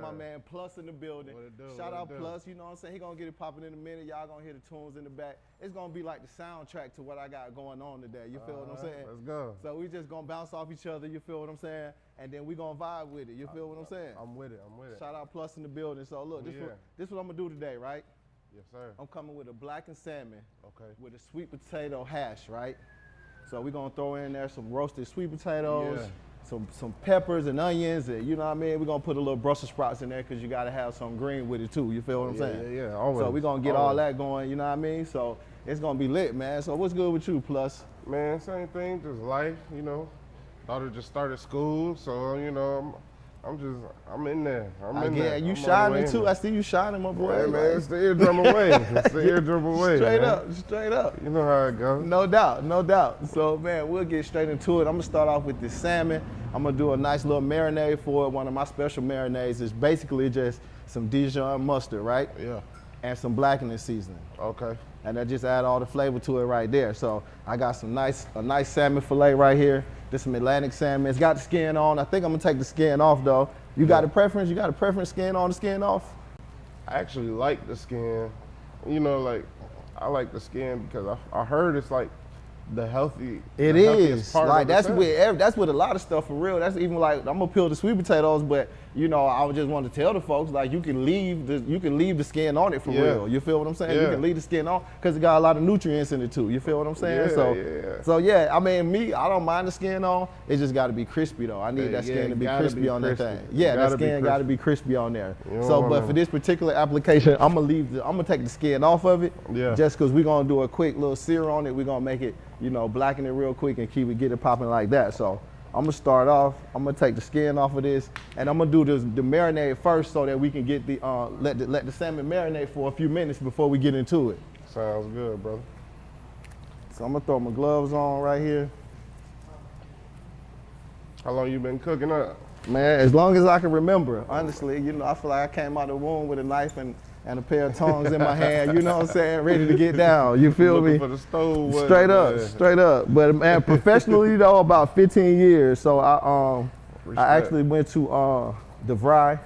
my man PLuss in the building. What it do? Shout out PLuss, you know what I'm saying? He gonna get it popping in a minute. Y'all gonna hear the tunes in the back. It's gonna be like the soundtrack to what I got going on today. You feel what I'm saying? Let's go. So we just gonna bounce off each other, you feel what I'm saying? And then we gonna vibe with it, you feel what I'm saying? I'm with it, I'm with it. Shout out PLuss in the building. So look, this what I'm gonna do today, right? Yes, sir. I'm coming with a blackened salmon with a sweet potato hash, right? So we're gonna throw in there some roasted sweet potatoes, some peppers and onions, and you know what I mean? We're gonna put a little Brussels sprouts in there because you gotta have some green with it too, you feel what I'm saying? Yeah, always. So we're gonna get all that going, you know what I mean? So it's gonna be lit, man. So what's good with you, PLuss? Man, same thing, just life, you know. Daughter just started school, so you know, I'm in there. Yeah, you shining too. I see you shining, my boy. Yeah, man, it's the eardrum away. It's the eardrum away. Straight up. You know how it goes. No doubt, no doubt. So, man, we'll get straight into it. I'm gonna start off with this salmon. I'm gonna do a nice little marinade for it. One of my special marinades is basically just some Dijon mustard, right? Yeah. And some blackening seasoning. Okay. And I just add all the flavor to it right there. So I got a nice salmon fillet right here. This some Atlantic salmon. It's got the skin on. I think I'm gonna take the skin off though. You got a preference? You got a preference, skin on, the skin off? I actually like the skin. You know, like I like the skin because I heard it's like the healthy. It is like that's with a lot of stuff for real. That's even like I'm gonna peel the sweet potatoes, but you know I would just want to tell the folks like you can leave the skin on it for real. You feel what I'm saying? You can leave the skin on because it got a lot of nutrients in it too. You feel what I'm saying? So yeah, I mean I don't mind the skin on. It just got to be crispy though. I need that skin to be crispy on that thing. Yeah, that skin got to be crispy on there. So, but for this particular application, I'm gonna take the skin off of it. Yeah. Just because we're gonna do a quick little sear on it. We're gonna make it, you know, blacken it real quick and get it popping like that. So I'm gonna start off. I'm gonna take the skin off of this, and I'm gonna do the marinade first so that we can get the let the salmon marinate for a few minutes before we get into it. Sounds good, brother. So I'm gonna throw my gloves on right here. How long you been cooking up? Man, as long as I can remember. Honestly, you know, I feel like I came out of the womb with a knife and a pair of tongs in my hand, you know what I'm saying, ready to get down, you feel me? For the stove. Straight up. But man, professionally though, about 15 years. So I actually went to DeVry.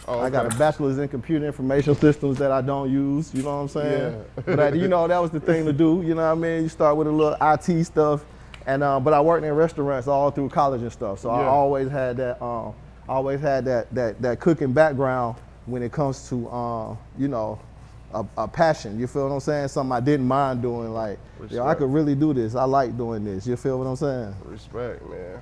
I got a bachelor's in computer information systems that I don't use, you know what I'm saying? Yeah. But you know, that was the thing to do, you know what I mean? You start with a little IT stuff, and but I worked in restaurants all through college and stuff, so I always had that cooking background when it comes to you know, a passion. You feel what I'm saying? Something I didn't mind doing. Like, yo, I could really do this. I like doing this. You feel what I'm saying? Respect, man.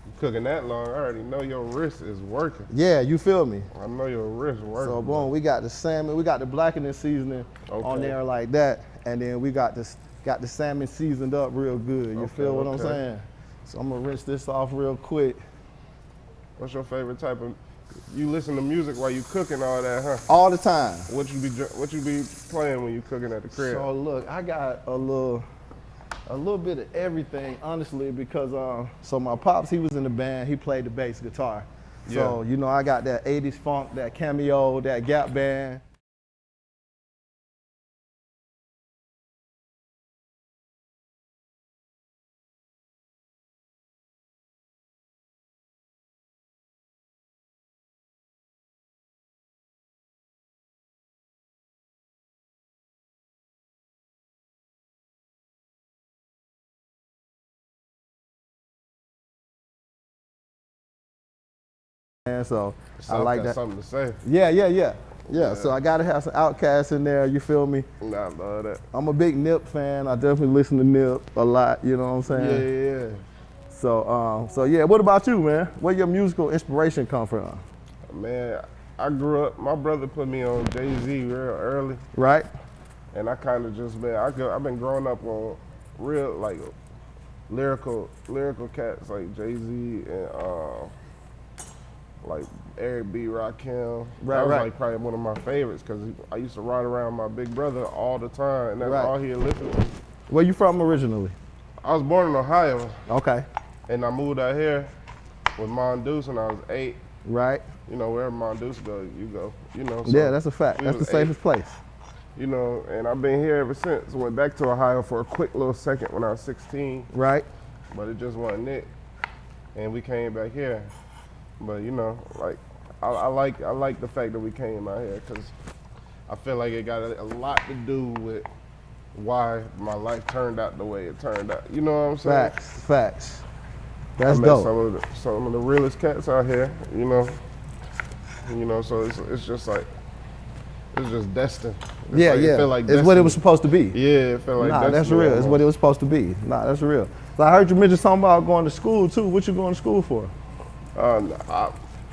You cooking that long, I already know your wrist is working. Yeah, you feel me? I know your wrist working. So boom, we got the salmon, we got the blackening seasoning on there like that, and then we got the salmon seasoned up real good. You feel what I'm saying? So I'm gonna rinse this off real quick. What's your favorite type of? You listen to music while you cooking all that, huh? All the time. What you be playing when you cooking at the crib? So look, I got a little bit of everything, honestly, because so my pops, he was in the band, he played the bass guitar. So you know, I got that 80s funk, that Cameo, that Gap band. And so I like that. Something to say. Yeah. So I gotta have some Outkast in there. You feel me? Nah, I love that. I'm a big Nip fan. I definitely listen to Nip a lot. You know what I'm saying? Yeah. So yeah. What about you, man? Where your musical inspiration come from? Man, I grew up. My brother put me on Jay-Z real early. Right. And I kind of just been. I've been growing up on real like lyrical cats like Jay-Z and like Eric B. Rakim. That was like probably one of my favorites because I used to ride around my big brother all the time, and that's all he listened to. Where you from originally? I was born in Ohio. Okay. And I moved out here with Mondoose when I was 8. Right. You know, wherever Mondoose go, you go. You know. So yeah, that's a fact. That's the safest place. You know, and I've been here ever since. Went back to Ohio for a quick little second when I was 16. Right. But it just wasn't it. And we came back here. But you know, like I like the fact that we came out here because I feel like it got a lot to do with why my life turned out the way it turned out. You know what I'm saying? Facts. That's I met dope. some of the realest cats out here. You know, so it's just like. It's just destined. It feel like it's what it was supposed to be. Yeah, it felt like destiny. That's real. It's what it was supposed to be. That's real. So I heard you mention something about going to school too. What you going to school for?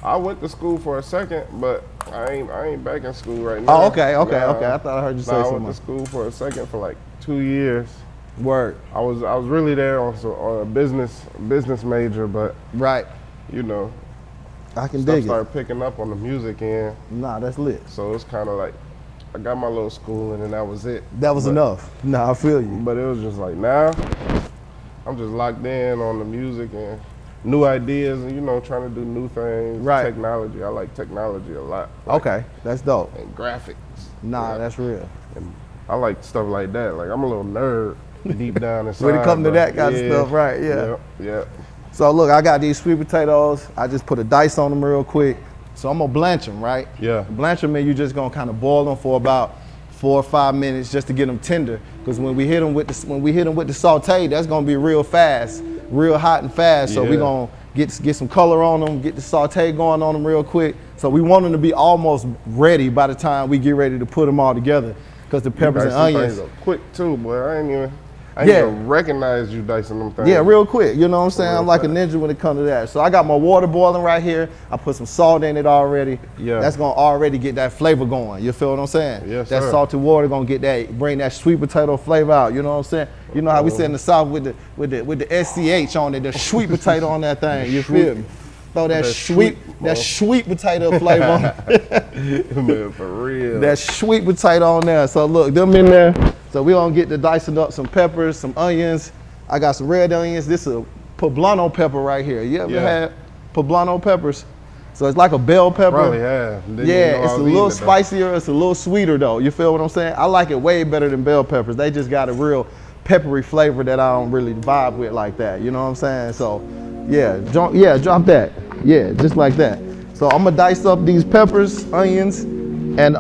I went to school for a second, but I ain't back in school right now. Oh, okay. I thought I heard you say something. I went to school for a second for like 2 years. Word. I was really there on a business major, but right. You know, I can dig it. Started picking up on the music end. Nah, that's lit. So it's kind of like I got my little schooling and that was it. That was enough. Nah, I feel you. But it was just like now I'm just locked in on the music and new ideas and trying to do new things. Right. Technology. I like technology a lot. Okay, that's dope. And graphics. Nah, that's real. And I like stuff like that. Like I'm a little nerd deep down inside. When it comes to that kind of stuff, right? Yeah. Yeah. So look, I got these sweet potatoes. I just put a dice on them real quick. So I'm gonna blanch them, right? Yeah. Blanch them, and you just gonna kind of boil them for about 4 or 5 minutes just to get them tender. Because when we hit them with the saute, that's gonna be real fast, real hot and fast. So we gonna get some color on them, get the saute going on them real quick. So we want them to be almost ready by the time we get ready to put them all together. Because the peppers and onions are quick too, boy. I ain't even recognize you dicing them things. Yeah, real quick. You know what I'm saying? I'm like a ninja when it comes to that. So I got my water boiling right here. I put some salt in it already. Yeah. That's gonna already get that flavor going. You feel what I'm saying? Yes, that sir. Salted water gonna bring that sweet potato flavor out. You know what I'm saying? You know how we say in the South with the SCH on it, the sweet potato on that thing. You feel me? Throw that sweet potato flavor on it. Man, for real. That sweet potato on there. So look, them in there. So we gonna get to dicing up some peppers, some onions. I got some red onions. This is a poblano pepper right here. You ever had poblano peppers? So it's like a bell pepper. Probably have. Yeah, it's a little spicier. It's a little sweeter though. You feel what I'm saying? I like it way better than bell peppers. They just got a real peppery flavor that I don't really vibe with like that. You know what I'm saying? So drop that. Yeah, just like that. So I'm gonna dice up these peppers, onions, and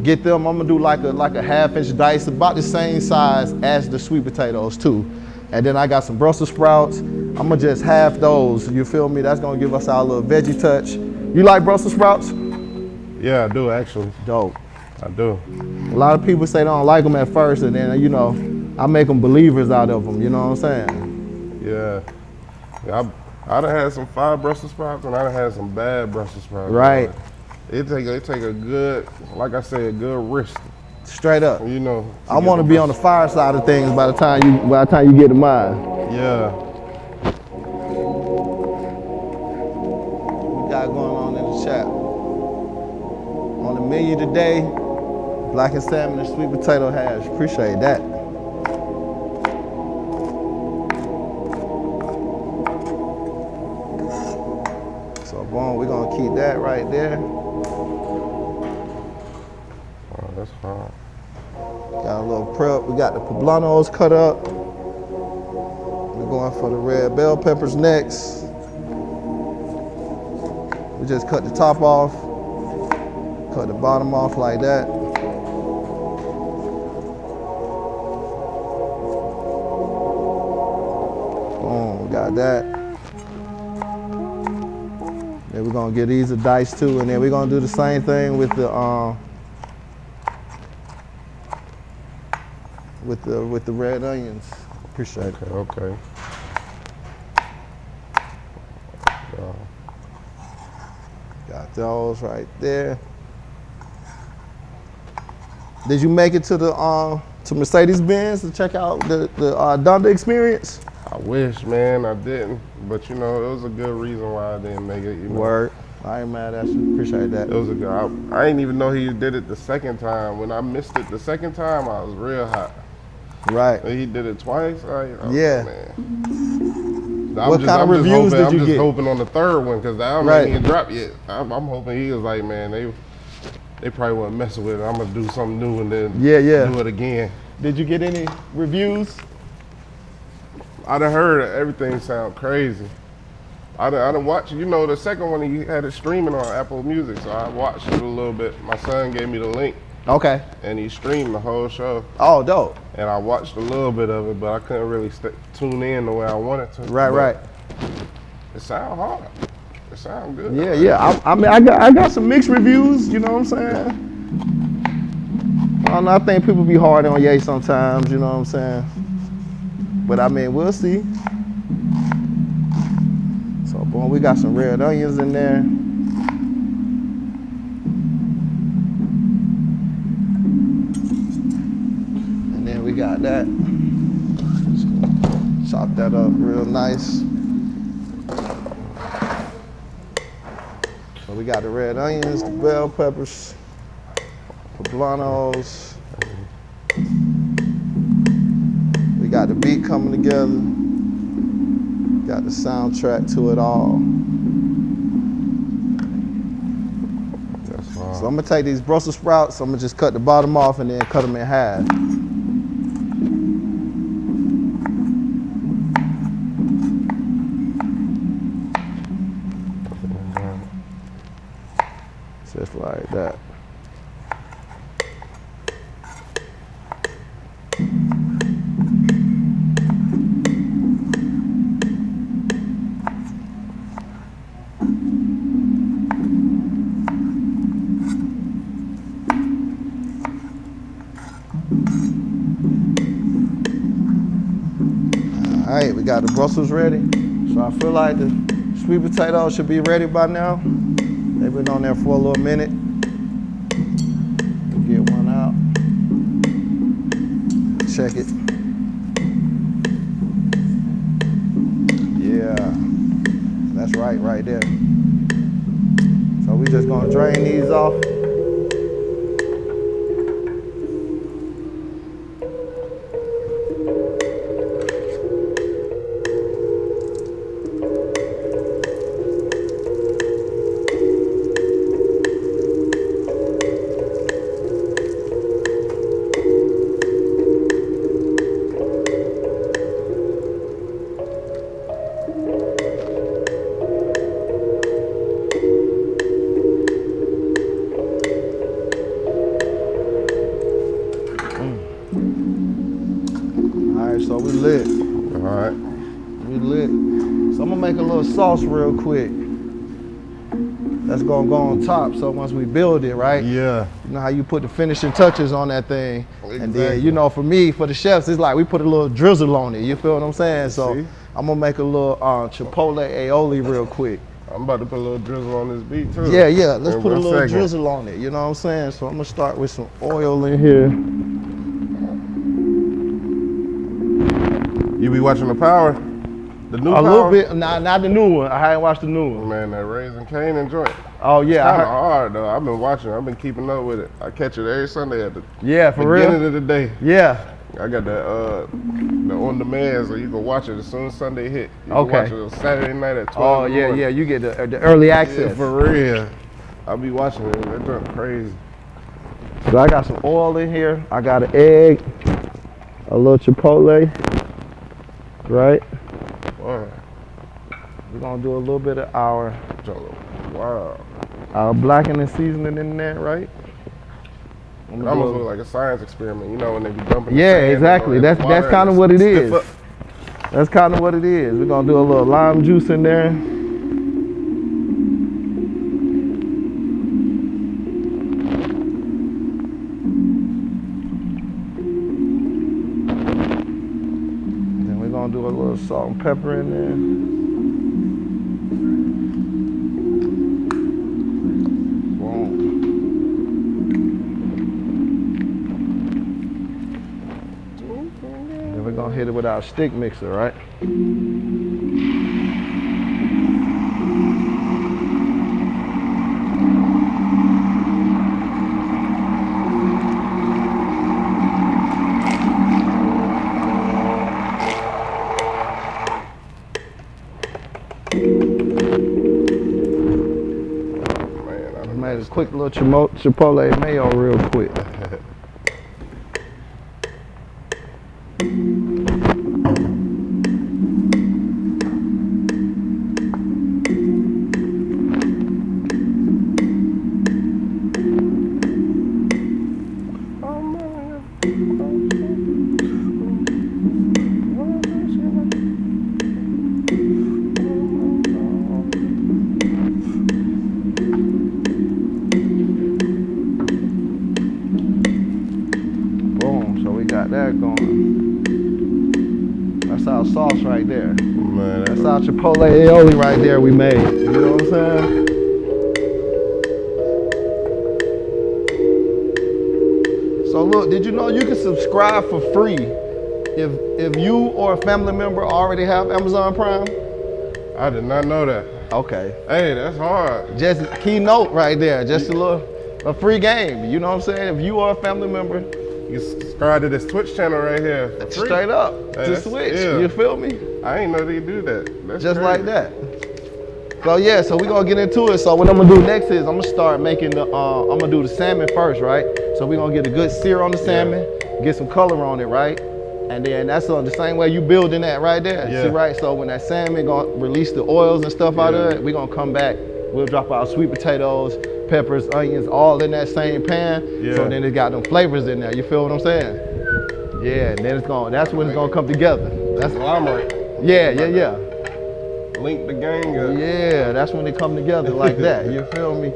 get them. I'm gonna do like a 1/2 inch dice, about the same size as the sweet potatoes too. And then I got some Brussels sprouts. I'm gonna just half those. You feel me? That's gonna give us our little veggie touch. You like Brussels sprouts? Yeah, I do actually. Dope. I do. A lot of people say they don't like them at first, and then I make them believers out of them. You know what I'm saying? Yeah. I done had some fire Brussels sprouts and I done had some bad Brussels sprouts. Right. It take a good, like I said, a good risk. Straight up. I want to be on the fire side of things by the time you get to mine. Yeah. What we got going on in the chat? On the menu today, blackened salmon and sweet potato hash. Appreciate that. Boom, we're gonna keep that right there. Oh, that's fine. Got a little prep. We got the poblanos cut up. We're going for the red bell peppers next. We just cut the top off, cut the bottom off like that. Boom, we got that. Then we're gonna get these a dice too, and then we're gonna do the same thing with the red onions. Appreciate it. Okay. Got those right there. Did you make it to the to Mercedes-Benz to check out the Donda experience? I wish, man, I didn't. But it was a good reason why I didn't make it. Word. I ain't mad at you. Appreciate that. It was a good. I didn't even know he did it the second time. When I missed it the second time, I was real hot. Right. He did it twice. Yeah. Man. What kind of reviews did you get? I'm just hoping on the third one because the album ain't even dropped yet. I'm hoping he was like, man, they probably wasn't messing with it. I'm gonna do something new and then do it again. Did you get any reviews? I done heard everything sound crazy. I didn't watch, you know, the second one he had it streaming on Apple Music, so I watched it a little bit. My son gave me the link. Okay. And he streamed the whole show. Oh, dope. And I watched a little bit of it, but I couldn't really tune in the way I wanted to. Right. It sounds hard. It sounds good. Yeah. I mean, I got some mixed reviews. You know what I'm saying? I don't know. I think people be hard on Ye sometimes. You know what I'm saying? But I mean, we'll see. So, boy, we got some red onions in there. And then we got that. Just chop that up real nice. So we got the red onions, the bell peppers, poblanos. We got the beat coming together. Got the soundtrack to it all. That's fine. So I'm gonna take these Brussels sprouts, I'm gonna just cut the bottom off and then cut them in half. Just like that. All right, we got the Brussels ready. So I feel like the sweet potatoes should be ready by now. They've been on there for a little minute. We'll get one out. Check it. Yeah, that's right there. So we just gonna drain these off. So we lit. All right. We lit. So I'm gonna make a little sauce real quick. That's gonna go on top. So once we build it, right? Yeah. You know how you put the finishing touches on that thing. Exactly. And then, you know, for me, for the chefs, it's like we put a little drizzle on it. You feel what I'm saying? So See? I'm gonna make a little Chipotle Aioli real quick. I'm about to put a little drizzle on this beat too. Yeah. Let's put a little second. drizzle on it. You know what I'm saying? So I'm gonna start with some oil in here. You be watching The Power? The new Power? A little bit. Nah, not the new one. I haven't watched the new one. Man, that Raising Cane joint. Oh yeah. It's kind of hard though. I've been watching. I've been keeping up with it. I catch it every Sunday at the beginning of the day. Yeah. I got the on demand, so you can watch it as soon as Sunday hit. You Okay. can watch it on Saturday night at 12. Oh yeah. You get the early access. Yeah, for real. I'll be watching it. That joint crazy. So I got some oil in here. I got an egg, a little chipotle, right? Wow. We're gonna do a little bit of our blackened and seasoning in there, right? It almost looks like a science experiment, you know, when they be dumping. Yeah, exactly. That's kind of what it is. That's kind of what it is. We're gonna do a little lime juice in there. Then we're gonna do a little salt and pepper in there. We're gonna hit it with our stick mixer, right? Made a quick little Chipotle mayo real quick. That's our sauce right there. Man, that's our Chipotle Aioli right there we made. You know what I'm saying? So look, did you know you can subscribe for free if you or a family member already have Amazon Prime? I did not know that. Okay. Hey, that's hard. Just keynote right there. Just a free game. You know what I'm saying? If you are a family member, you subscribe to this Twitch channel right here. Straight up to Switch. Yeah. You feel me? I ain't know they do that. That's just crazy. like that. So yeah, so we're gonna get into it. So what I'm gonna do next is I'm gonna start making the I'm gonna do the salmon first, right? So we're gonna get a good sear on the salmon, get some color on it, right? And then that's the same way you building that right there. Yeah. See, right? So when that salmon gonna release the oils and stuff out of it, we're gonna come back, we'll drop our sweet potatoes, peppers, onions, all in that same pan. Yeah. So then it got them flavors in there. You feel what I'm saying? Yeah, and then that's when it's gonna come together. That's conglomerate. Yeah. Link the gang up. Yeah, that's when they come together like that. You feel me?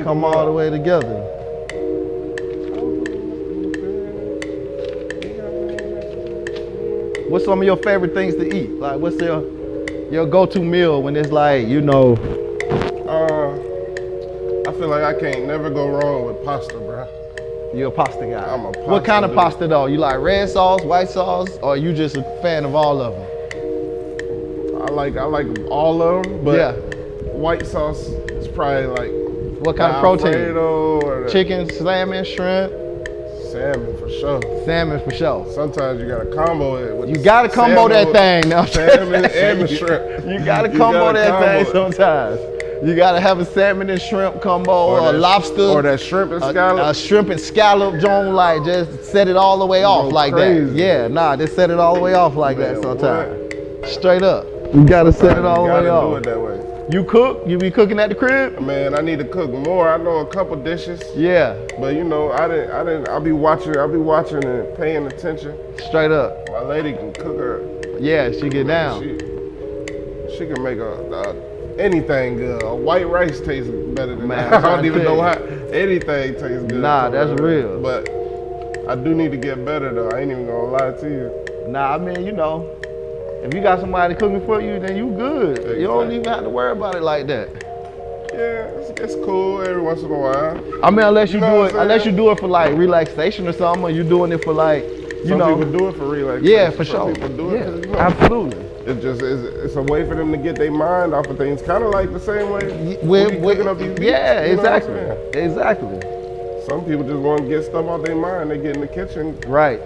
Come all the way together. What's some of your favorite things to eat? Like, what's your go-to meal when it's like, you know? I feel like I can't never go wrong with pasta, bro. You're a pasta guy. I'm a pasta What kind of dude. pasta though? You like red sauce, white sauce, or you just a fan of all of them? I like all of them, but yeah. White sauce is probably like what kind of protein? Or chicken, salmon, shrimp. Salmon for sure. Salmon for sure. Sometimes you gotta combo it with. You gotta combo that thing now. Salmon and the shrimp. You gotta combo that thing sometimes. You gotta have a salmon and shrimp combo, or lobster, or that shrimp and scallop. A shrimp and scallop joint, like just set it all the way off like crazy. that. Yeah, nah, just set it all the way off like that sometimes. Straight up. You gotta set it all the way off. Do it that way. You cook? You be cooking at the crib? Man, I need to cook more. I know a couple dishes. Yeah. But you know, I'll be watching and paying attention. Straight up. My lady can cook her. Yeah, she get down. She can make anything good. A white rice tastes better than that. I don't even know how anything tastes good. Nah, that's real. But I do need to get better though. I ain't even gonna lie to you. Nah, I mean, you know, if you got somebody cooking for you, then you good. Exactly. You don't even have to worry about it like that. Yeah, it's cool every once in a while. I mean, unless you do it for like relaxation or something, or you doing it for like, you know. Some people do it for relaxation. Yeah, for sure. Some people do it 'cause, you know, absolutely. It's a way for them to get their mind off of things, kind of like the same way we're cooking up these beats. Yeah, exactly. Exactly. Some people just want to get stuff off their mind. They get in the kitchen. Right.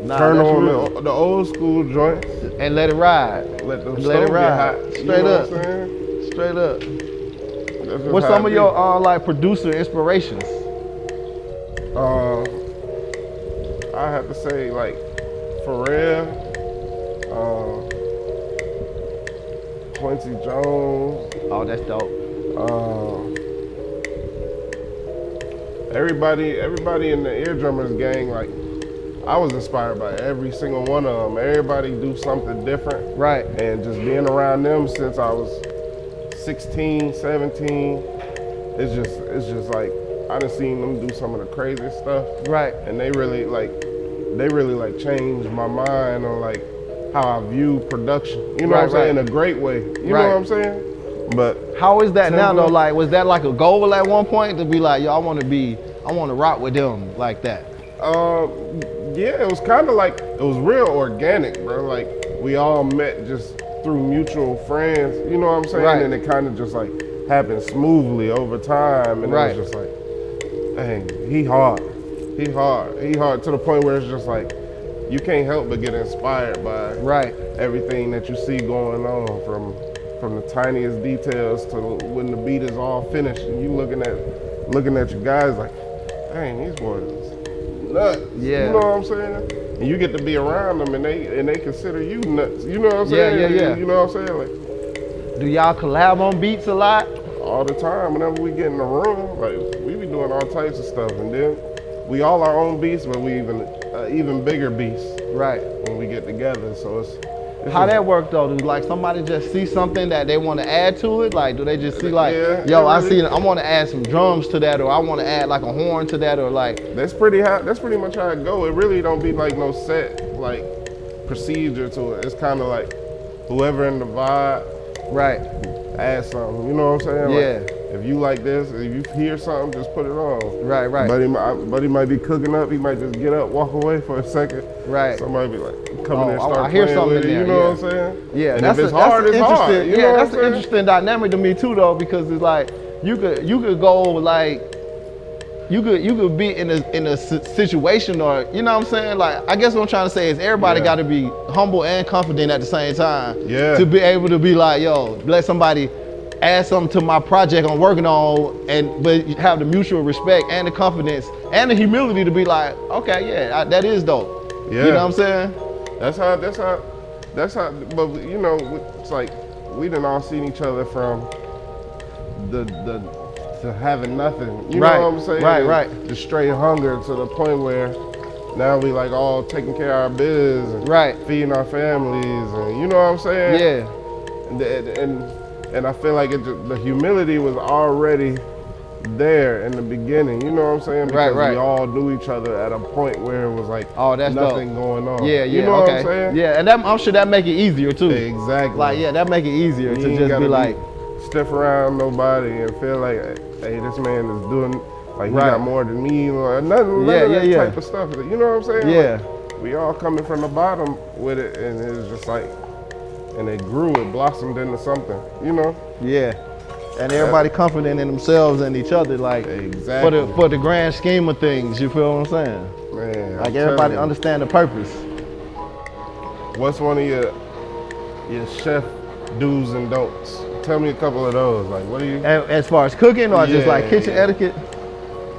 Nah, turn on the old school joints and let it ride. Let them get hot. Straight up. Straight up. What's some of your like producer inspirations? I have to say like Pharrell, Quincy Jones. Oh, that's dope. Everybody in the Ear Drummers gang, like, I was inspired by every single one of them. Everybody do something different. Right. And just being around them since I was 16, 17, it's just like, I done seen them do some of the craziest stuff. Right. And they really changed my mind on like how I view production. You know what I'm saying? In a great way. You know what I'm saying? But how is that now though? Like, was that like a goal at one point to be like, yo, I want to rock with them like that? Yeah, it was kind of like, it was real organic, bro. Like, we all met just through mutual friends, you know what I'm saying? Right. And it kind of just like happened smoothly over time. And it was just like, dang, he hard to the point where it's just like, you can't help but get inspired by everything that you see going on, from the tiniest details to when the beat is all finished and you looking at your guys like, dang, these boys nuts. Yeah. You know what I'm saying? And you get to be around them and they consider you nuts. You know what I'm saying? Yeah. You know what I'm saying? Like, do y'all collab on beats a lot? All the time. Whenever we get in the room, like, we be doing all types of stuff. And then we all our own beasts, but we even bigger beasts. Right. When we get together. So it's how that work though? Do like somebody just see something that they want to add to it? Like, do they just see like, yo, I want to add some drums to that, or I want to add like a horn to that, or like? That's pretty much how it go. It really don't be like no set. Like, procedure to it. It's kind of like whoever in the vibe, right, add something. You know what I'm saying? Yeah. Like, if you like this, if you hear something, just put it on. Right. Buddy might be cooking up. He might just get up, walk away for a second. Right. Somebody be like, come in there, start I hear playing something with it. there, You know what I'm saying? Yeah, and if it's hard, it's hard. You know that's an interesting dynamic to me too, though, because it's like you could go like. You could be in a situation, or you know what I'm saying, like I guess what I'm trying to say is everybody got to be humble and confident at the same time to be able to be like, yo, let somebody add something to my project I'm working on, but you have the mutual respect and the confidence and the humility to be like, okay, that is dope. You know what I'm saying? That's how. But you know, it's like we done all seen each other from to having nothing. You know what I'm saying? Right. The straight hunger to the point where now we like all taking care of our biz and feeding our families, and you know what I'm saying? Yeah. And I feel like the humility was already there in the beginning. You know what I'm saying? Because we all knew each other at a point where it was like that's nothing dope. going on. Yeah. You know what I'm saying? Yeah, and I'm sure that make it easier too. Exactly. Like that make it easier to just be like stiff around nobody and feel like, hey, this man is doing, like, he got more than me, or nothing that type of stuff. You know what I'm saying? Yeah. Like, we all coming from the bottom with it, and it was just like, and it grew, it blossomed into something, you know? Yeah. And everybody confident in themselves and each other, like, for the grand scheme of things, you feel what I'm saying? Man, like everybody understand the purpose. What's one of your chef do's and don'ts? Tell me a couple of those. Like, what do you? As far as cooking, or just like kitchen etiquette?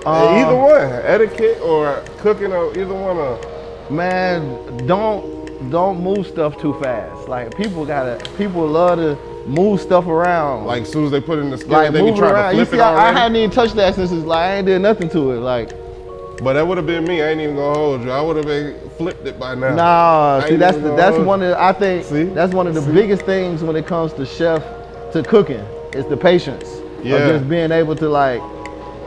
Either one, etiquette or cooking, or either one. Man, don't move stuff too fast. Like people love to move stuff around. Like as soon as they put it in the skillet, like they be trying to flip it already. I hadn't even touched that since it's like I ain't did nothing to it. Like, but that would have been me. I ain't even gonna hold you. I would have been flipped it by now. Nah, see that's one of that's one of the biggest things when it comes to chef to cooking is the patience of just being able to like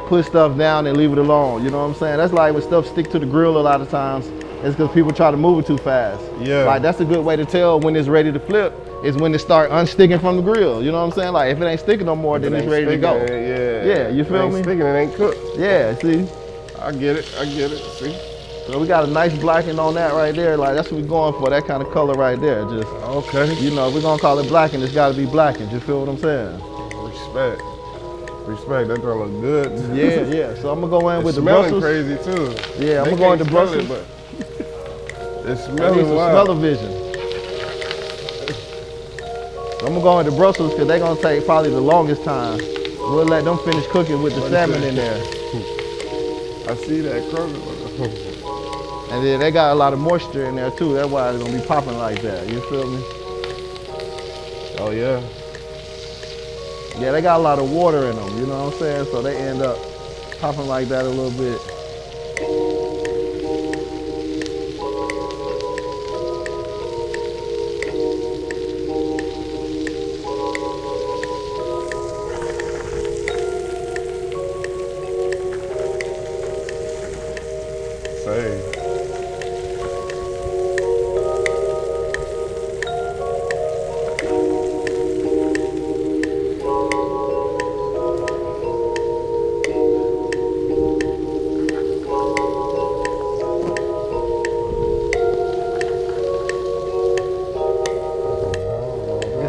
put stuff down and leave it alone. You know what I'm saying? That's like when stuff stick to the grill a lot of times. It's because people try to move it too fast. Yeah. Like that's a good way to tell when it's ready to flip is when it start unsticking from the grill. You know what I'm saying? Like if it ain't sticking no more, then it's ready to go. Yeah, you feel me? Sticking, it ain't cooked. Yeah, see? I get it, see? So we got a nice blackened on that right there. Like that's what we're going for, that kind of color right there. Just you know, if we're gonna call it blackened, it's gotta be blackened. You feel what I'm saying? Respect, that don't look good. Yeah. So I'm gonna go in with the Brussels. Crazy too. Yeah, I'm gonna go into Brussels. But it's smelling wild. Smell-o-vision. I'm gonna go into Brussels because they're gonna take probably the longest time. We'll let them finish cooking with the salmon in there. I see that Kroger. And then they got a lot of moisture in there too. That's why it's gonna be popping like that. You feel me? Oh yeah. Yeah, they got a lot of water in them. You know what I'm saying? So they end up popping like that a little bit.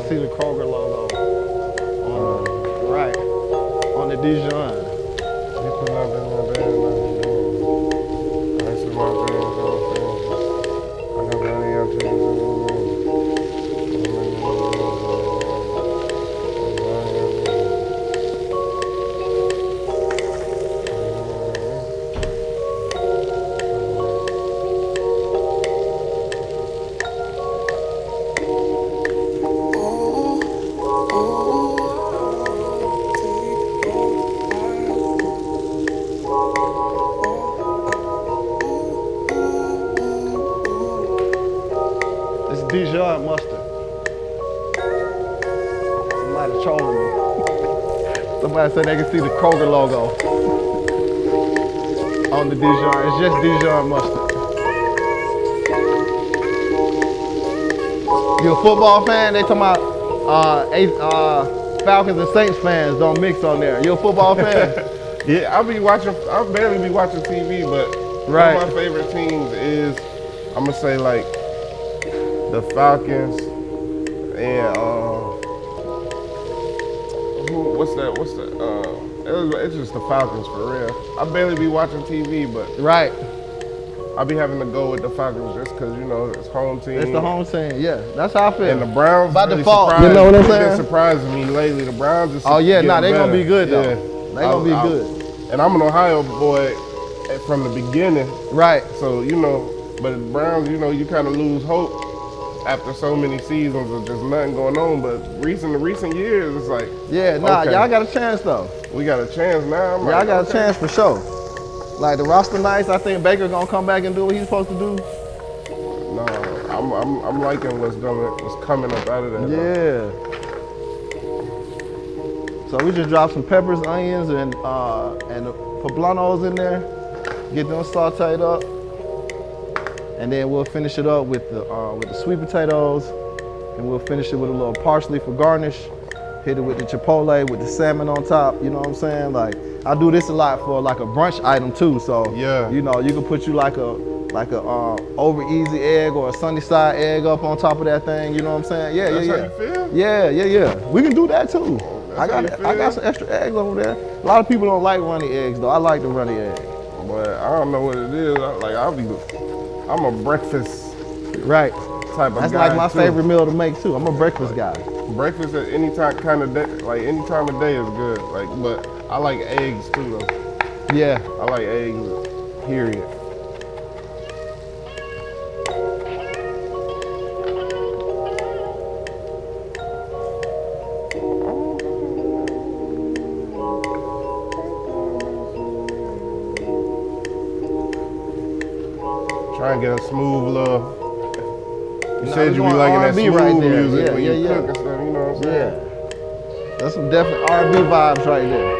See the Kroger logo on the Dijon. Dijon mustard. Somebody trolling me. Somebody said they can see the Kroger logo on the Dijon. It's just Dijon mustard. You a football fan? They talking about Falcons and Saints fans don't mix on there. You a football fan? Yeah, I'll barely be watching TV, but one of my favorite teams is, I'm gonna say like the Falcons and it's just the Falcons for real. I barely be watching TV, but I'll be having to go with the Falcons just because, you know, it's home team. It's the home team, yeah. That's how I feel. And the Browns by really default, you know what I'm saying? They've been surprising me lately. The Browns is they're better. gonna be good though. Yeah. They gonna be good. And I'm an Ohio boy from the beginning. Right. So, you know, but the Browns, you know, you kind of lose hope after so many seasons of just nothing going on. But recent years, it's like, y'all got a chance though. We got a chance now. Y'all got a chance for sure. Like the roster nice, I think Baker gonna come back and do what he's supposed to do. No, I'm liking what's coming up out of that. Yeah. So we just dropped some peppers, onions, and the poblanos in there. Get them sauteed up, and then we'll finish it up with the sweet potatoes, and we'll finish it with a little parsley for garnish. Hit it with the chipotle with the salmon on top. You know what I'm saying? Like I do this a lot for like a brunch item too. So yeah, you know, you can put you like a over easy egg or a sunny side egg up on top of that thing. You know what I'm saying? Yeah. That's how you feel? Yeah. We can do that too. I got some extra eggs over there. A lot of people don't like runny eggs though. I like the runny egg. But I don't know what it is. I'm a breakfast type of That's guy. That's like my favorite meal to make too. I'm a breakfast guy. Breakfast at any time of day, like any time of day is good. Like, but I like eggs too though. Yeah. I like eggs, period. Try and get a smooth little. You said you be liking that smooth right there. music when you Yeah. cook and stuff, you know what I'm saying? Yeah. That's some definite R&B vibes right there.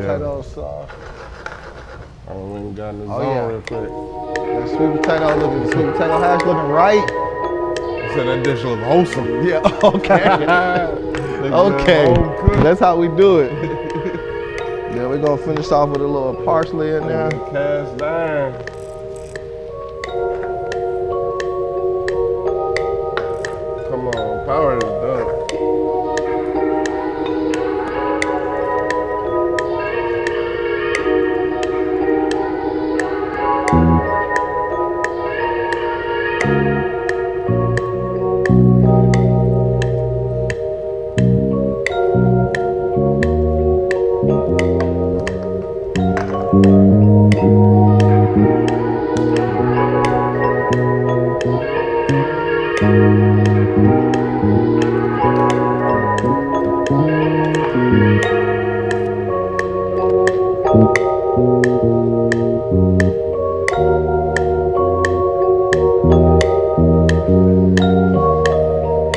potato sauce. I went and got in the zone real quick. That sweet potato, look at the sweet potato hash looking right. I said that dish look wholesome. Yeah, okay. Okay, that's how we do it. Then we're gonna finish off with a little parsley in there. Cast iron. Come on, power is done.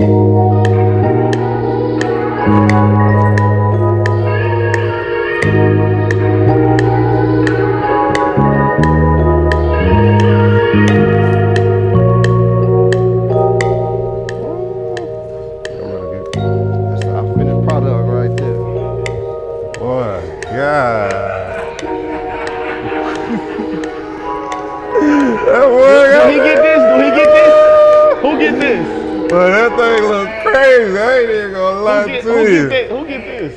That's our finished product right there. Boy, God. Do he get this? Do he get this? Who get this? Boy, that thing look crazy. I ain't even gonna lie to you. Who get this?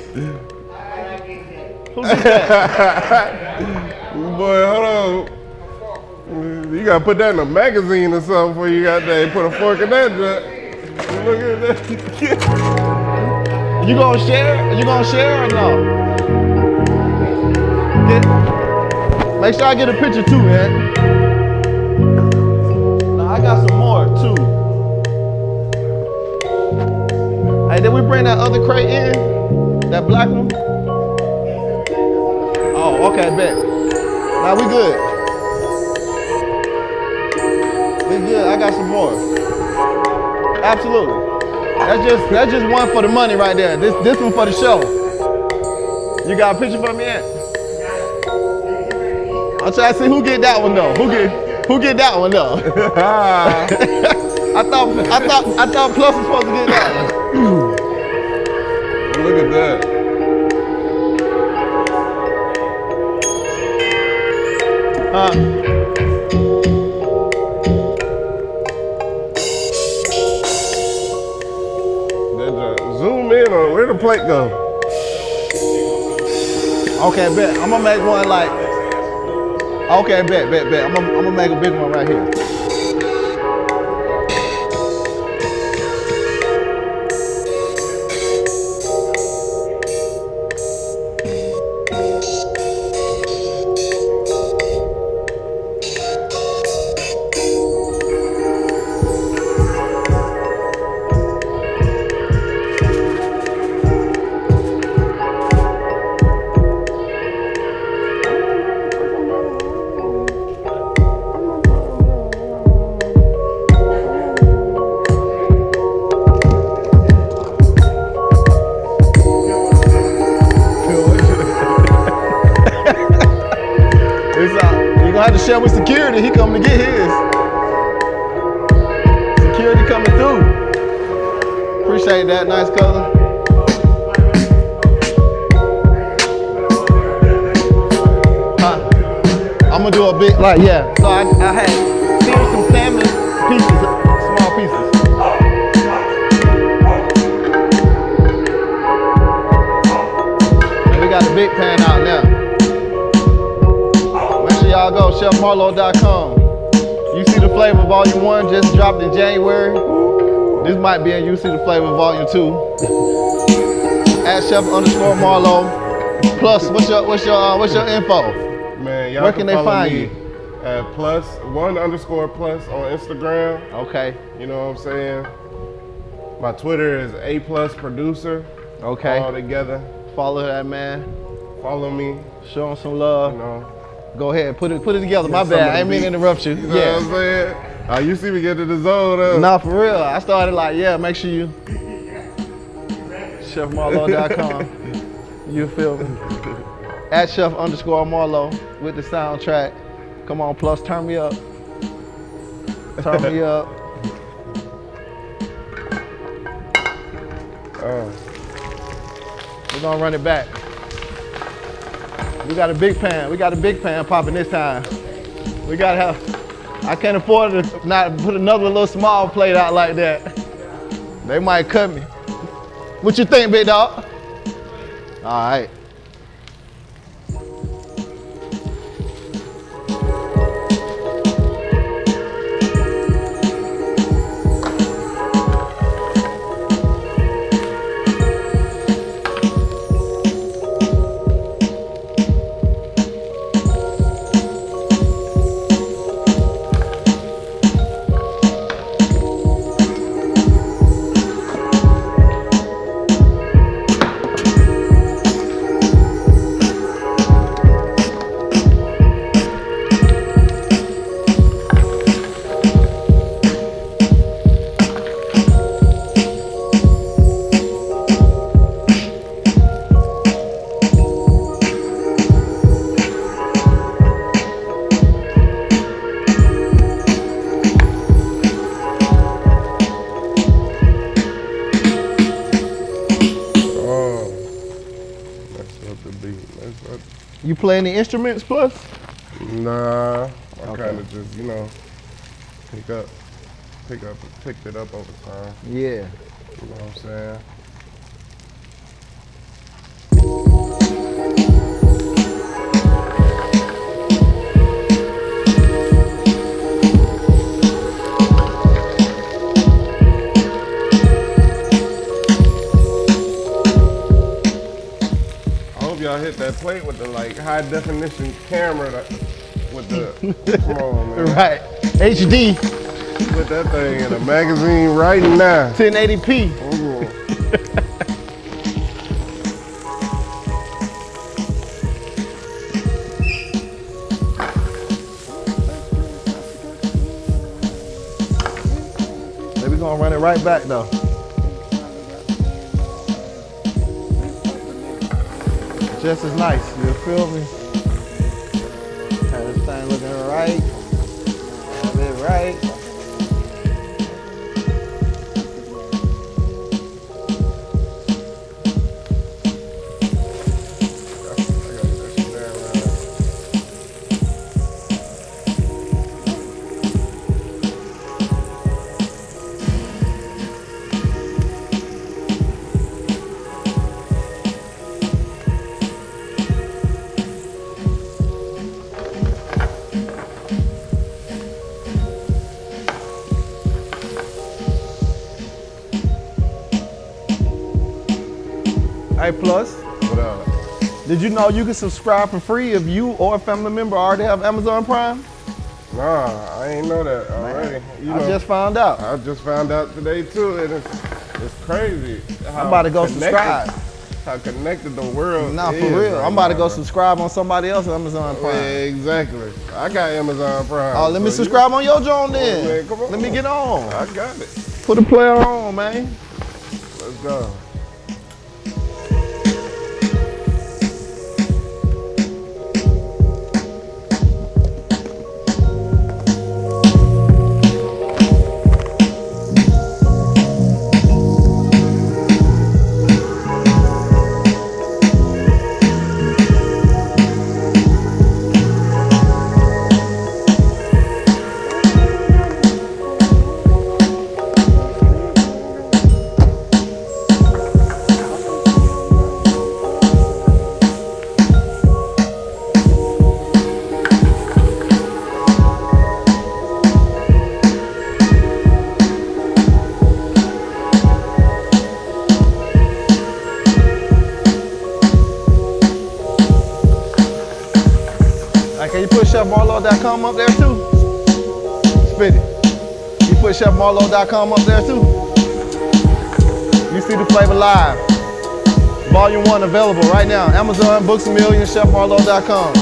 Who get that? Boy, hold on. You gotta put that in a magazine or something before you got there. Put a fork in that junk. Look at that. You gonna share? You gonna share or no? Make sure I get a picture too, man. No, I got some more too. Hey, did we bring that other crate in? That black one? Oh, okay, bet. Now we good. We good. I got some more. Absolutely. That's just one for the money right there. This one for the show. You got a picture for me yet? I'm trying to see who get that one though. Who get that one though? I thought Plus was supposed to get that one. Look at that. Zoom in on where the plate go. Okay, bet. I'm gonna make one like. Okay, bet. I'm gonna make a big one right here. Share with security, he coming to get his. Security coming through. Appreciate that, nice color. I'm gonna do a bit like, yeah. So I had seared some salmon pieces, small pieces. And we got the big pan out now. Y'all go, chefmarlo.com. You See the Flavor Volume 1 just dropped in January. This might be in You See the Flavor Volume 2. At Chef_Marlo. Plus, what's your info? Man, y'all where can they find you? At +1_plus on Instagram. Okay. You know what I'm saying? My Twitter is A+Producer. Okay. All together. Follow that man. Follow me. Show him some love. You know. Go ahead, put it together. My bad, I ain't mean to interrupt you. You know what I'm saying? You see me get to the zone up. Nah, for real. I started like, yeah, make sure you chefmarlo.com. You feel me? At Chef_Marlo with the soundtrack. Come on, Plus, turn me up. Turn me up. We're gonna run it back. We got a big pan. We got a big pan popping this time. We gotta have, I can't afford to not put another little small plate out like that. They might cut me. What you think, big dog? All right. You play any instruments, Plus? Nah, I kind of just, you know, picked it up over time. Yeah. You know what I'm saying? Y'all hit that plate with the like high definition camera with the come on, man. Right. HD. Put that thing in a magazine right now. 1080p. Then we're gonna run it right back though. Just as nice, you feel me? Have this thing looking right. Have it right. Hey, Plus. What up? Did you know you can subscribe for free if you or a family member already have Amazon Prime? Nah, I ain't know that already. I just found out. I just found out today too, and it's crazy. I'm about to go subscribe. How connected the world Nah, is. for real. Right I'm about to now, go bro. subscribe on somebody else's Amazon Prime. Yeah, exactly. I got Amazon Prime. Oh, let me so subscribe on your John then. Oh, man, come on. Let me get on. I got it. Put a player on, man. Let's go. Can you put ChefMarlo.com up there too? Spit it. You put ChefMarlo.com up there too? You see the flavor live. Volume 1 available right now. Amazon, Books a Million, ChefMarlo.com.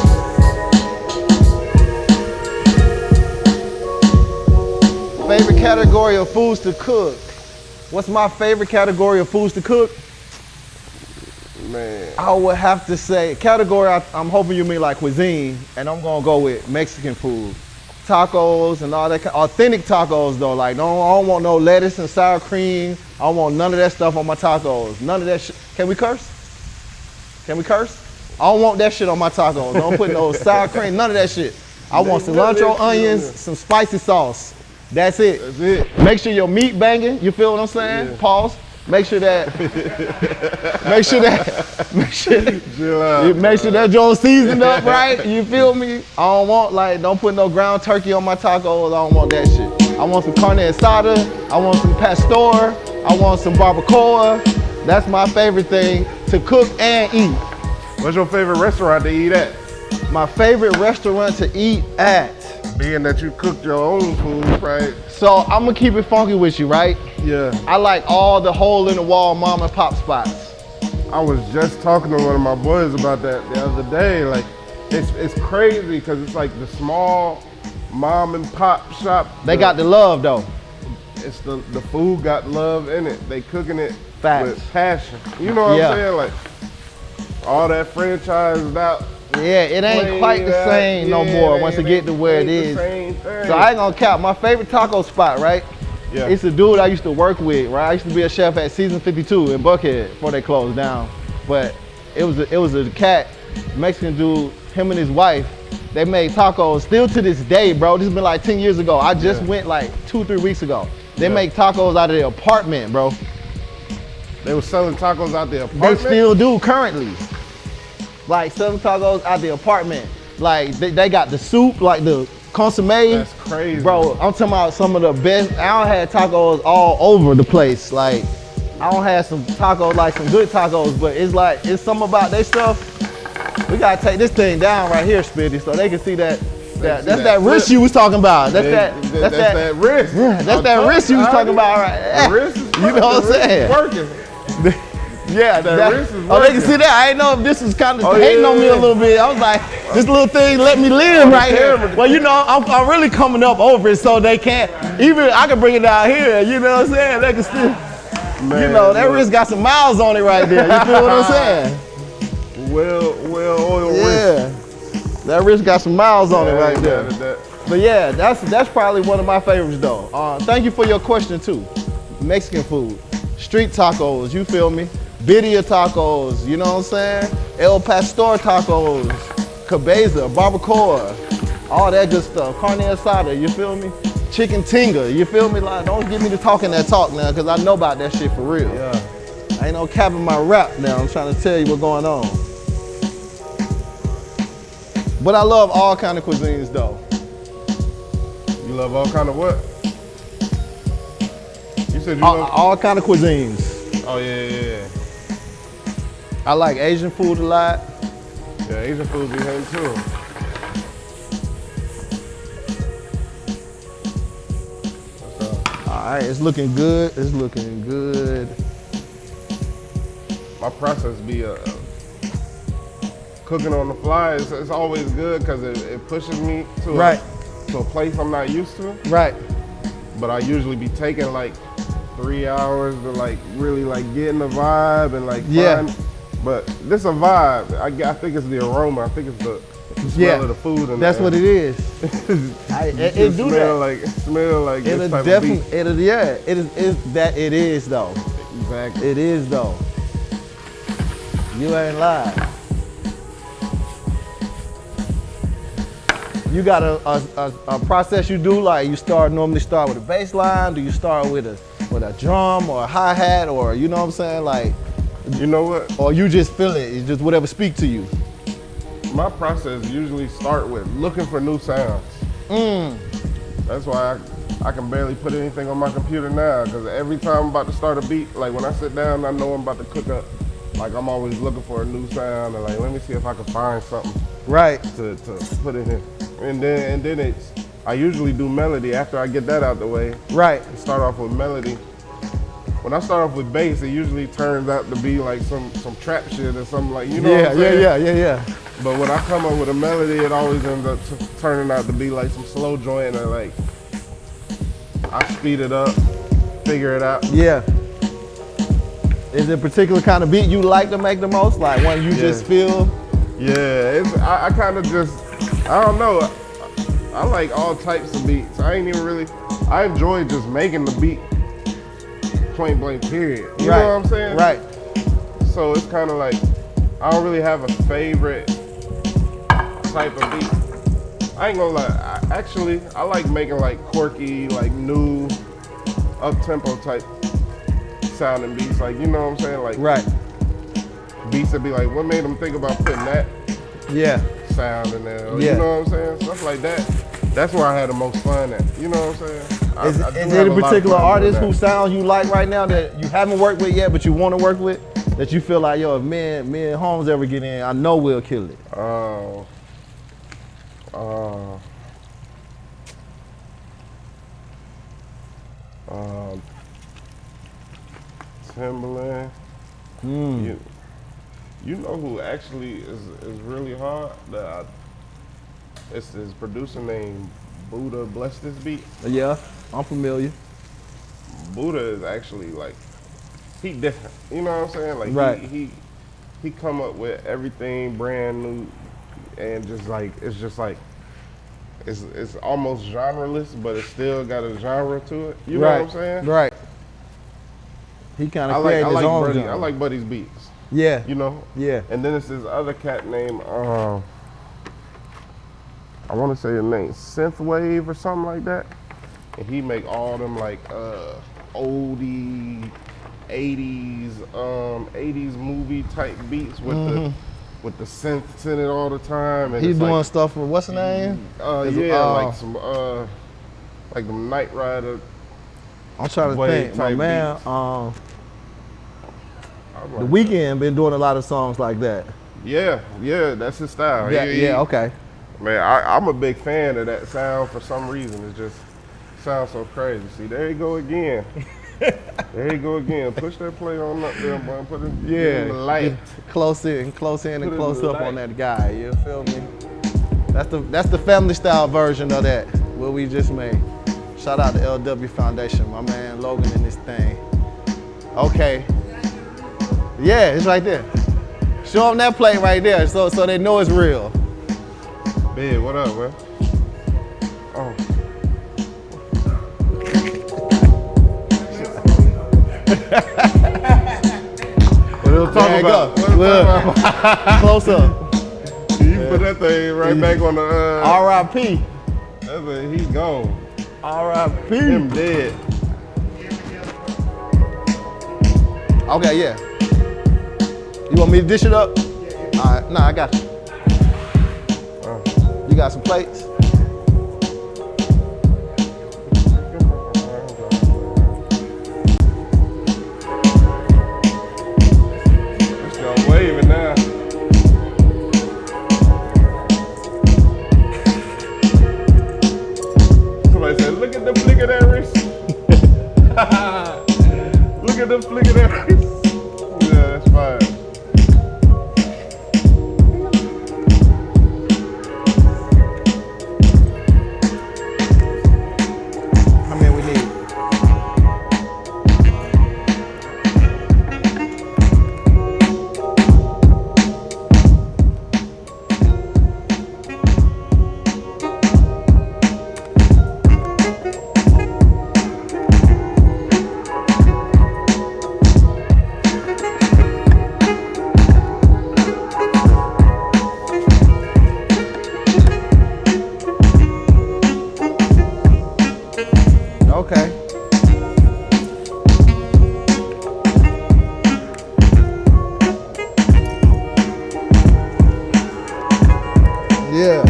Favorite category of foods to cook. What's my favorite category of foods to cook? Man. I would have to say, category, I'm hoping you mean like cuisine, and I'm gonna go with Mexican food. Tacos and all that, authentic tacos though, like I don't want no lettuce and sour cream. I don't want none of that stuff on my tacos. None of that shit. Can we curse? Can we curse? I don't want that shit on my tacos. Don't put no sour cream, none of that shit. I want cilantro, onions, some spicy sauce. That's it. That's it. Make sure your meat banging, you feel what I'm saying? Yeah. Pause. Make sure that Joe seasoned up right. You feel me? I don't want don't put no ground turkey on my tacos. I don't want that shit. I want some carne asada. I want some pastor. I want some barbacoa. That's my favorite thing to cook and eat. What's your favorite restaurant to eat at? My favorite restaurant to eat at. Being that you cooked your own food, right? So I'm gonna keep it funky with you, right? Yeah. I like all the hole in the wall mom and pop spots. I was just talking to one of my boys about that the other day. Like, it's crazy because it's like the small mom and pop shop. They got the love though. It's the food got love in it. They cooking it Facts. with passion. You know what I'm saying? Like all that franchised out. Yeah, it ain't quite the same no more once it get to where it is. So I ain't gonna cap. My favorite taco spot, right? Yeah. It's a dude I used to work with, right? I used to be a chef at Season 52 in Buckhead before they closed down. But it was a cat, Mexican dude. him and his wife, they made tacos still to this day, bro. This has been like 10 years ago. I just went like 2 or 3 weeks ago. They make tacos out of their apartment, bro. They were selling tacos out the apartment? They still do currently. Like selling tacos out the apartment. Like they got the soup, like the consomme. That's crazy. Bro, I'm talking about some of the best. I don't have tacos all over the place. Like, I don't have some tacos, like some good tacos, but it's like, it's something about they stuff. We gotta take this thing down right here, Spitty, so they can see that. That's that wrist you was talking about. That's that wrist. Yeah, that's that wrist you was talking about right there. The wrist is you know what I'm saying? Working. Yeah, that wrist is working. Oh, they can see that. I didn't know if this was kind of hating on me a little bit. I was like, this little thing let me live right here. Well, you know, I'm really coming up over it so they can't, even I can bring it down here, you know what I'm saying? They can still, you know, that wrist got some miles on it right there. You feel what I'm saying? Well-oiled wrist. Yeah, that wrist got some miles on it right there. But yeah, that's probably one of my favorites though. Thank you for your question too. Mexican food, street tacos, you feel me? Birria tacos, you know what I'm saying? El Pastor tacos, cabeza, barbacoa, all that good stuff. Carne asada, you feel me? Chicken tinga, you feel me? Like, don't get me to talking that talk now, cause I know about that shit for real. Yeah. I ain't no cap in my rap now. I'm trying to tell you what's going on. But I love all kind of cuisines though. You love all kind of what? You said you love all kind of cuisines. Oh yeah. I like Asian food a lot. Yeah, Asian food be hitting too. All right, it's looking good. It's looking good. My process be cooking on the fly. It's always good because it pushes me to a place I'm not used to. Right. But I usually be taking like 3 hours to like really like get in the vibe and like find. But this is a vibe. I think it's the aroma. I think it's the smell of the food. And that's what it is. It do smell that. Smell like it'll this type definitely, of beef. It is that it is though. Exactly. It is though. You ain't lying. You got a process you do, like you normally start with a bass line? Do you start with a drum or a hi-hat, or you know what I'm saying? Like, you know what? Or you just feel it, it's just whatever speak to you. My process usually start with looking for new sounds. That's why I can barely put anything on my computer now, because every time I'm about to start a beat, like when I sit down, I know I'm about to cook up. Like I'm always looking for a new sound, and like let me see if I can find something to put in here. And then I usually do melody after I get that out the way. Right. Start off with melody. When I start off with bass, it usually turns out to be like some trap shit or something like, you know what I'm saying? Yeah. But when I come up with a melody, it always ends up turning out to be like some slow joint, or like I speed it up, figure it out. Yeah. Is there a particular kind of beat you like to make the most? Like one you just feel? Yeah, I kind of just, I don't know. I like all types of beats. I enjoy just making the beat, point blank period. You know what I'm saying? Right. So it's kind of like, I don't really have a favorite type of beat. I ain't gonna lie, I like making like quirky, like new, up-tempo type sounding beats. Like, you know what I'm saying? Like beats that be like, what made them think about putting that sound in there? Or, you know what I'm saying? Stuff like that. That's where I had the most fun at. You know what I'm saying? Is there a particular artist whose sound you like right now that you haven't worked with yet, but you want to work with? That you feel like, yo, if me and Holmes ever get in, I know we'll kill it. Timberland. You know who actually is really hard? It's this producer named Buddha Bless This Beat. Yeah, I'm familiar. Buddha is actually like, he different. You know what I'm saying? Like he come up with everything brand new, and it's almost genreless, but it still got a genre to it. You know what I'm saying? Right. He kind of created his own genre. I like Buddy's beats. Yeah. You know? Yeah. And then it's this other cat named I want to say his name Synthwave or something like that. And he make all them like oldie 80s movie type beats with the synths in it all the time. And he's doing stuff for what's the name? Like some like the Knight Rider. I'm trying to think, my man. The Weeknd been doing a lot of songs like that. Yeah, that's his style. Yeah, okay. Man, I'm a big fan of that sound for some reason. It just sounds so crazy. See, there you go again. There you go again. Push that play on up there, boy. Put it in the light. Close in and close up on that guy. You feel me? That's the family style version of that, what we just made. Shout out to LW Foundation, my man Logan in this thing. Okay. Yeah, it's right there. Show them that plate right there so they know it's real. Big, what up, man? Oh. What else talking about? Close up. You put that thing right back on the R.I.P. That's it, he gone. R.I.P. Him dead. Okay, yeah. You want me to dish it up? Yeah. All right, nah, I got you. You got some plates? Just gonna wave it now. Somebody said, look at the flick of that wrist. Look at the flick of that wrist. Yeah, that's fine. Okay. Yeah.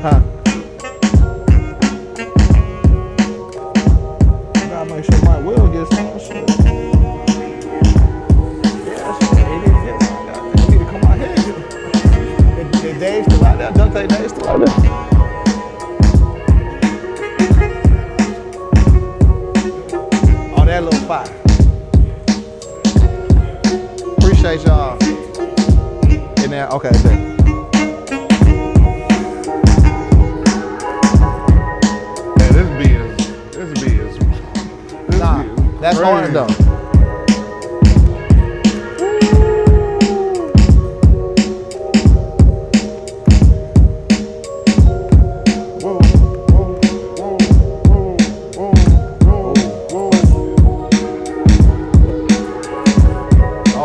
Huh. Gotta make sure my wheel gets some shit. Dave's still out there. Dante Dave's still out there. Oh, that little fire. Appreciate y'all. In there, okay, good. Man, this beat is that's crazy. hard though.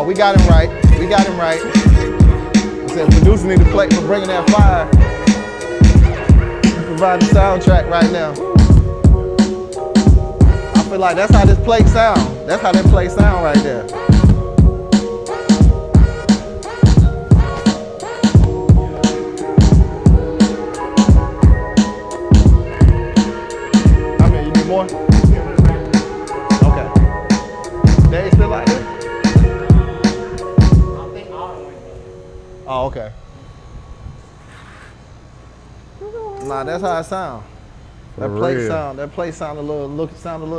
We got him right. We got him right. I said, producer need a plate for bringing that fire. Provide the soundtrack right now. I feel like that's how this plate sound. That's how that plate sound right there. I mean, you need more? Okay. They still like this? Oh, okay. Nah, that's how it sound. That plate sound a little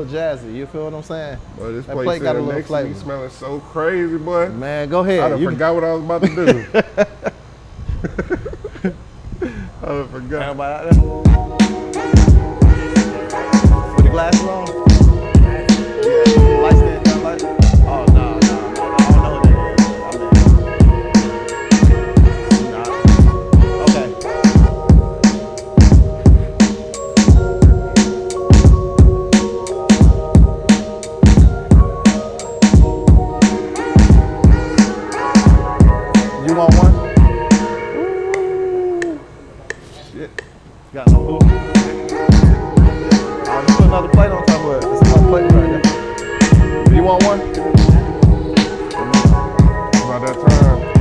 jazzy. You feel what I'm saying? Boy, this that plate got a little next flavor. to me smelling so crazy, boy. Man, go ahead. I done forgot what I was about to do. I done forgot. Everybody out there? With the glasses on? Yeah. Light stand down light? Oh, no. I don't know what that is.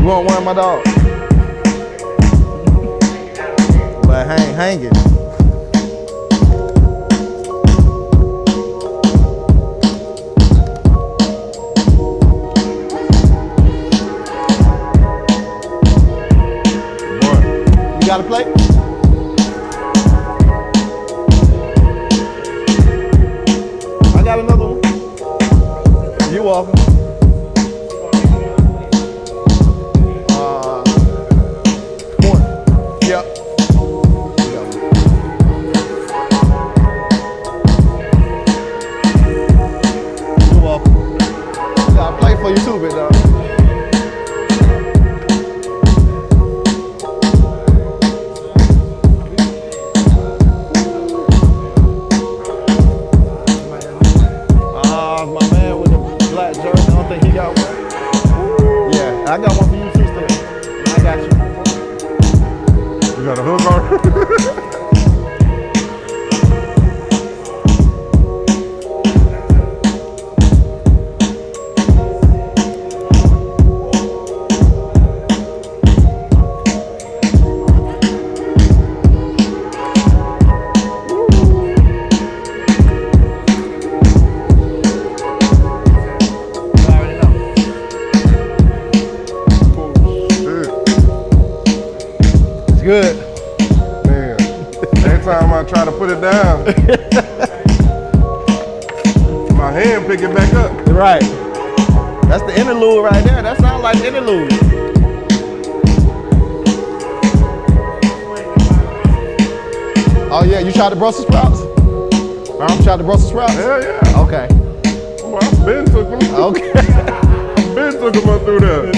want one, my dog? But hang it. You got a plate? I got another one. You're welcome. Corn. Yep. You're welcome. I got a plate for you too, big dog. I got one for you too, Stan. I got you. You got a hook on? Good. Man, every time I try to put it down, my hand pick it back up. Right. That's the interlude right there. That sounds like interlude. Oh yeah, you tried the Brussels sprouts? You tried the Brussels sprouts? Yeah, yeah. Okay. Well, I've been took them. Okay. I've been took them up through there.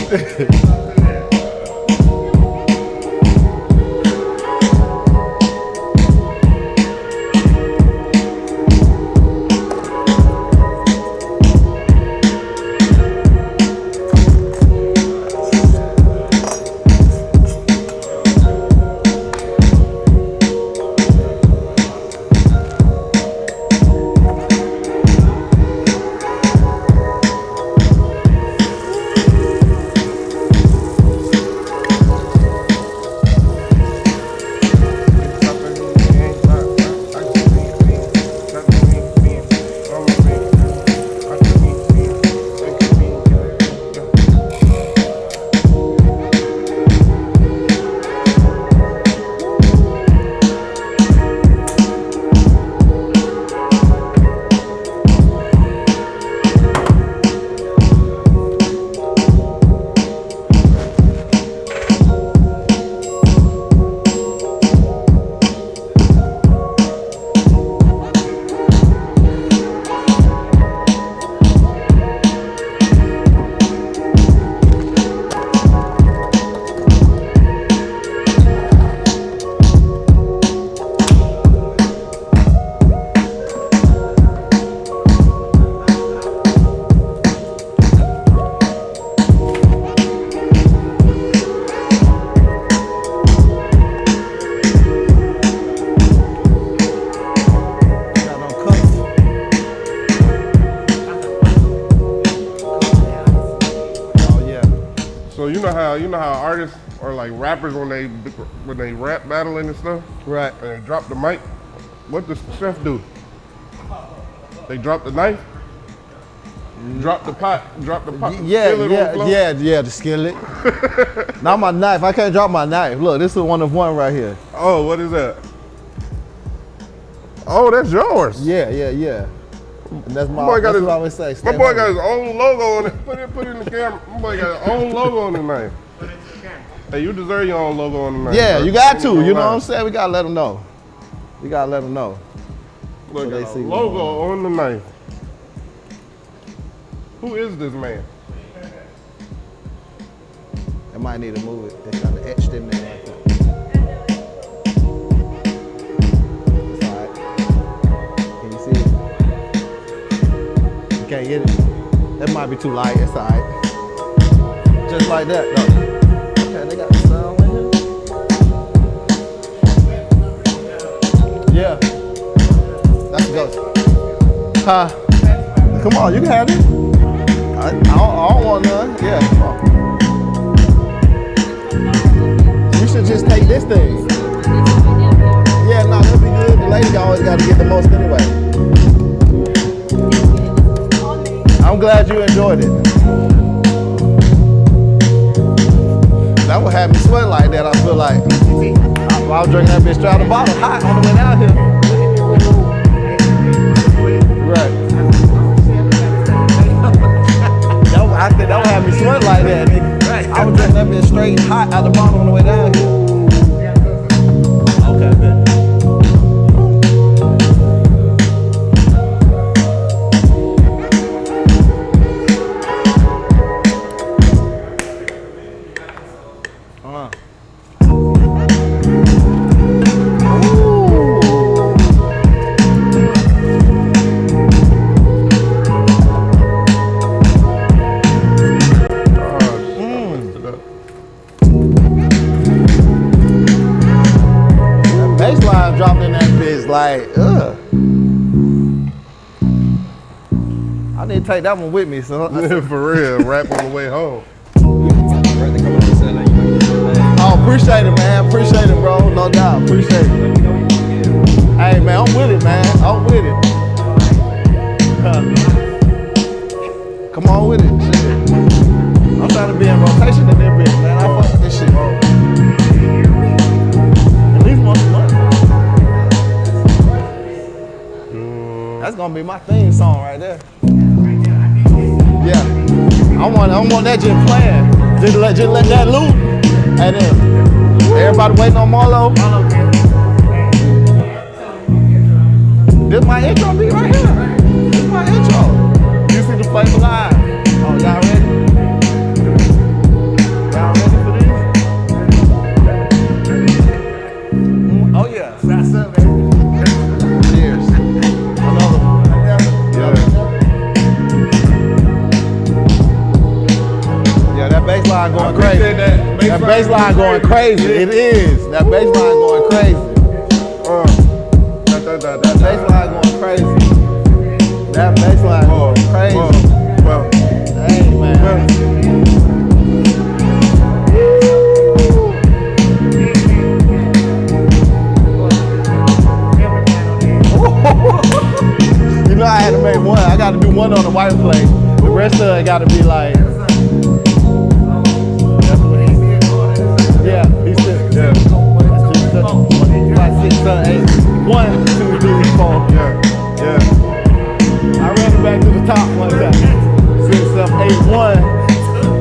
You know how artists or like rappers when they rap battling and stuff, right? And they drop the mic. What does the chef do? They drop the knife, drop the pot. Yeah, the skillet. Not my knife. I can't drop my knife. Look, this is one of one right here. Oh, what is that? Oh, that's yours. Yeah. And that's my. Boy got that's what I always say. My boy got his own logo on it. Put it in the camera. My boy got his own logo on the knife. Hey, you deserve your own logo on the knife. Yeah, bro. you got to. You know what I'm saying? We gotta let them know. We gotta let them know. Look, So they got a see logo on the knife. Who is this man? I might need to move it. It's kind of etched in there like that. It's all right. Can you see it? You can't get it? That might be too light. It's all right. Just like that, though. Okay, they got the sound in here. Yeah. That's the ghost. Huh? Come on, you can have it. I don't want none. Yeah, come on. should just take this thing. Yeah, no, that'll be good. The lady always got to get the most anyway. I'm glad you enjoyed it. That would have me sweat like that, I feel like. I was drinking that bitch straight out of the bottle, hot on the way down here. Right. I think that would have me sweat like that, nigga. I was drinking that bitch straight hot out the bottle on the way down here. Okay, man. Dropped in that bitch like, ugh. I need to take that one with me, so. For real, rap on the way home. Oh, appreciate it, man. Appreciate it, bro. No doubt. Appreciate it. Hey, man, I'm with it, man. I'm with it. Come on with it. Shit. I'm trying to be in rotation in this bitch, man. I fuck with this shit, bro. At least once a month. That's gonna be my theme song right there. Yeah, I want that just playing. Just let that loop. And then everybody waiting on Marlo. This my intro beat right here. This my intro. You see the flavor live. Oh, y'all ready? Y'all ready for this? Oh yeah. That's up, baby. Cheers. That baseline going crazy. That baseline going crazy. It is. That baseline going crazy. That baseline going crazy. That baseline going crazy. Hey, man. You know I had to make one. I got to do one on the white plate. The rest of it got to be like. Yeah, he said. Yeah. That's just 5, 6, 7, 8. 1, 2, 3, 4. Yeah. I ran it back to the top one time. 6, 7, 8, 1,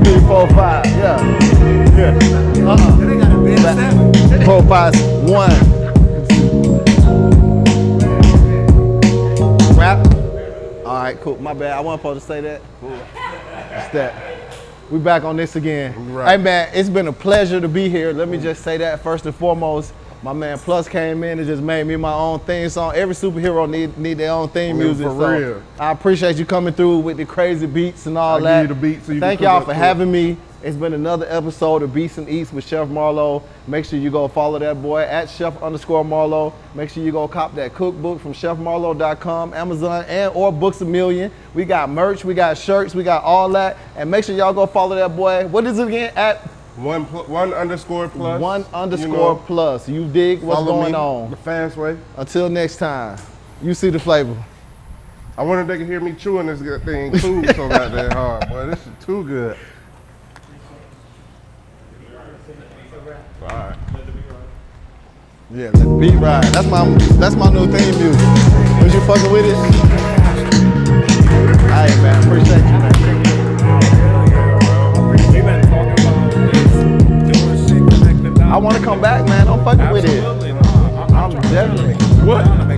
3, 4, 5. Yeah. They got a big step. 4, 5, 1. Wrap. All right, cool. My bad. I wasn't supposed to say that. Cool. It's that. We back on this again. Right. Hey man, it's been a pleasure to be here. Let me just say that first and foremost. My man PLuss came in and just made me my own theme song. Every superhero need their own theme music. For real. I appreciate you coming through with the crazy beats and all that. Give you the beats so you Thank y'all for having me. It's been another episode of Beatz and Eatz with Chef Marlo. Make sure you go follow that boy at Chef_Marlo. Make sure you go cop that cookbook from chefmarlo.com, Amazon, and or Books A Million. We got merch, we got shirts, we got all that. And make sure y'all go follow that boy. What is it again? At one underscore plus. 1_ plus. You dig what's going on? The fast way. Until next time, you see the flavor. I wonder if they can hear me chewing this good thing too so goddamn hard. Boy, this is too good. All right. Yeah, let the beat ride. That's my new theme music. Was you fucking with it? Hey man, appreciate you, man. We've been talking about this, doing shit, connecting dots. I want to come back, man. I'm fucking with it. I'm definitely. What? I'm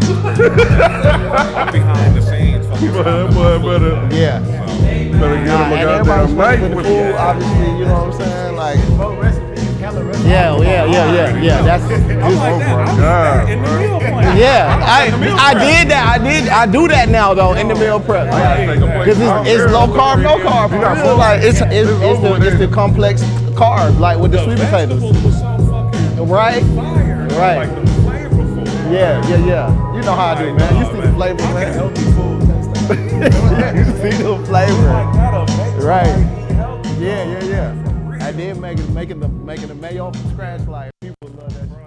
behind the scenes. Better Yeah. get him a goddamn knife with the with food, you. obviously, you know what I'm saying? Like, yeah. That's Oh my God. yeah. I do that now though in the meal prep. Because it's low carb, no carb. For real. Like it's the complex carb, like with the sweet potatoes. Right. Yeah. You know how I do, man. You see the flavor, man. You see the flavor. Right. Yeah. Hey, I did making the mayo from scratch. Like people love that shit.